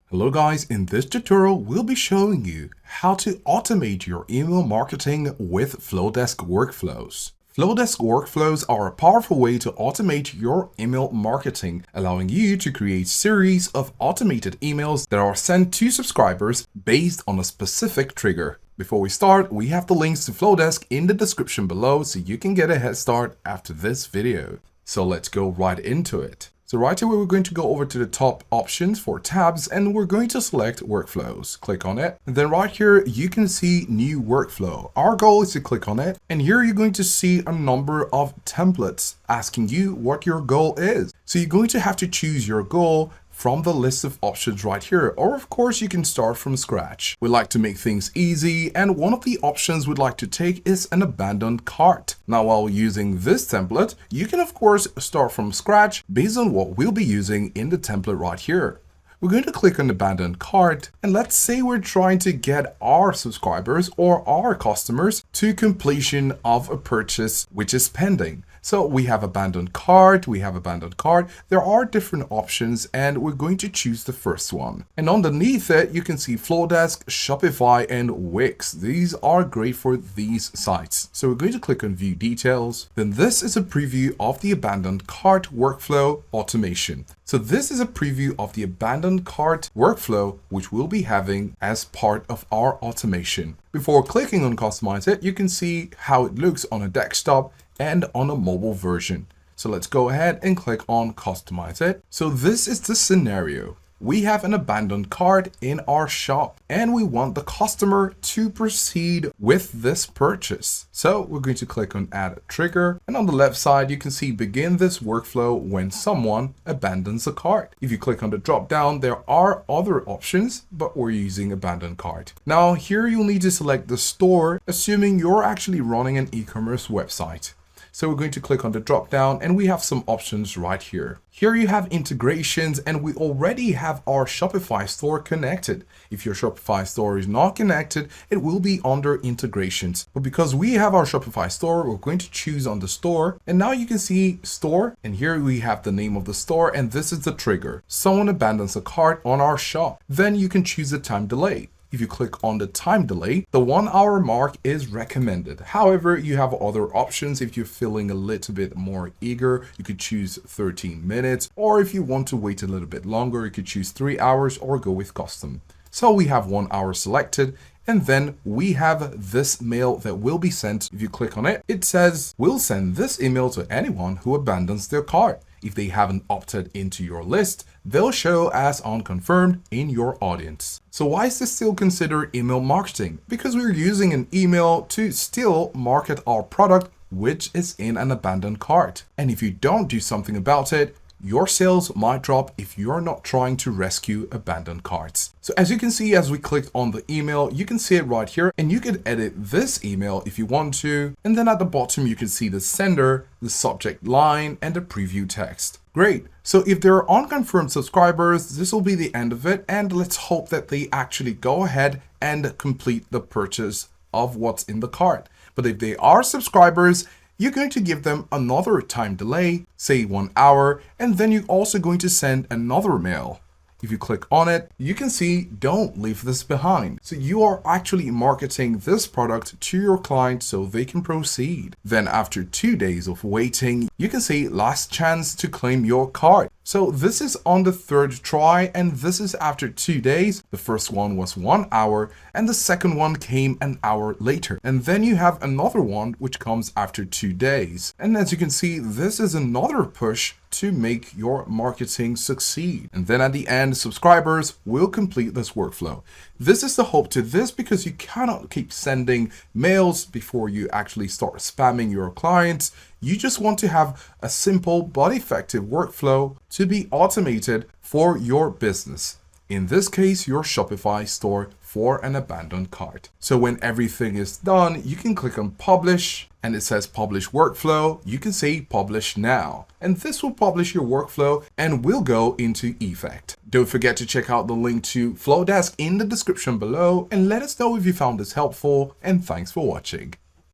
Hello guys, in this tutorial we'll be showing you how to automate your email marketing with Flodesk workflows. Flodesk workflows are a powerful way to automate your email marketing, allowing you to create series of automated emails that are sent to subscribers based on a specific trigger. Before we start, we have the links to Flodesk in the description below so you can get a head start after this video. So let's go right into it. So right here, we're going to go over to the top options for tabs and we're going to select workflows. Click on it. And then right here, you can see new workflow. Our goal is to click on it. And here you're going to see a number of templates asking you what your goal is. So you're going to have to choose your goal from the list of options right here, or of course you can start from scratch. We like to make things easy, and one of the options we'd like to take is an abandoned cart. Now while using this template, you can of course start from scratch based on what we'll be using in the template right here. We're going to click on abandoned cart, and let's say we're trying to get our subscribers or our customers to completion of a purchase which is pending. So we have abandoned cart, There are different options and we're going to choose the first one. And underneath it, you can see Flodesk, Shopify, and Wix. These are great for these sites. So we're going to click on view details. Then this is a preview of the abandoned cart workflow automation. So this is a preview of the abandoned cart workflow, which we'll be having as part of our automation. Before clicking on customize it, you can see how it looks on a desktop and on a mobile version. So let's go ahead and click on customize it. So this is the scenario. We have an abandoned cart in our shop and we want the customer to proceed with this purchase. So we're going to click on add a trigger, and on the left side you can see begin this workflow when someone abandons a cart. If you click on the drop down, there are other options, but we're using abandoned cart. Now here you'll need to select the store, assuming you're actually running an e-commerce website. So we're going to click on the drop down and we have some options right here. Here you have integrations and we already have our Shopify store connected. If your Shopify store is not connected, it will be under integrations. But because we have our Shopify store, we're going to choose on the store. And now you can see store, and here we have the name of the store, and this is the trigger. Someone abandons a cart on our shop. Then you can choose the time delay. If you click on the time delay, the 1 hour mark is recommended. However, you have other options. If you're feeling a little bit more eager, you could choose 13 minutes, or if you want to wait a little bit longer, you could choose 3 hours or go with custom. So we have 1 hour selected, and then we have this mail that will be sent. If you click on it, it says, we'll send this email to anyone who abandons their cart. If they haven't opted into your list, they'll show as unconfirmed in your audience. So why is this still considered email marketing? Because we're using an email to still market our product, which is in an abandoned cart. And if you don't do something about it, your sales might drop if you're not trying to rescue abandoned carts. So as you can see, as we clicked on the email, you can see it right here, and you can edit this email if you want to. And then at the bottom, you can see the sender, the subject line, and the preview text. Great. So if there are unconfirmed subscribers, this will be the end of it. And let's hope that they actually go ahead and complete the purchase of what's in the cart. But if they are subscribers, you're going to give them another time delay, say 1 hour, and then you're also going to send another mail. If you click on it, you can see don't leave this behind. So you are actually marketing this product to your client so they can proceed. Then after 2 days of waiting, you can see last chance to claim your cart. So this is on the third try, and this is after 2 days. The first one was 1 hour and the second one came an hour later. And then you have another one which comes after 2 days. And as you can see, this is another push to make your marketing succeed. And then at the end, subscribers will complete this workflow. This is the hope to this, because you cannot keep sending mails before you actually start spamming your clients. You just want to have a simple but effective workflow to be automated for your business. In this case, your Shopify store for an abandoned cart. So when everything is done, you can click on publish and it says publish workflow. You can say publish now, and this will publish your workflow and will go into effect. Don't forget to check out the link to Flodesk in the description below and let us know if you found this helpful, and thanks for watching.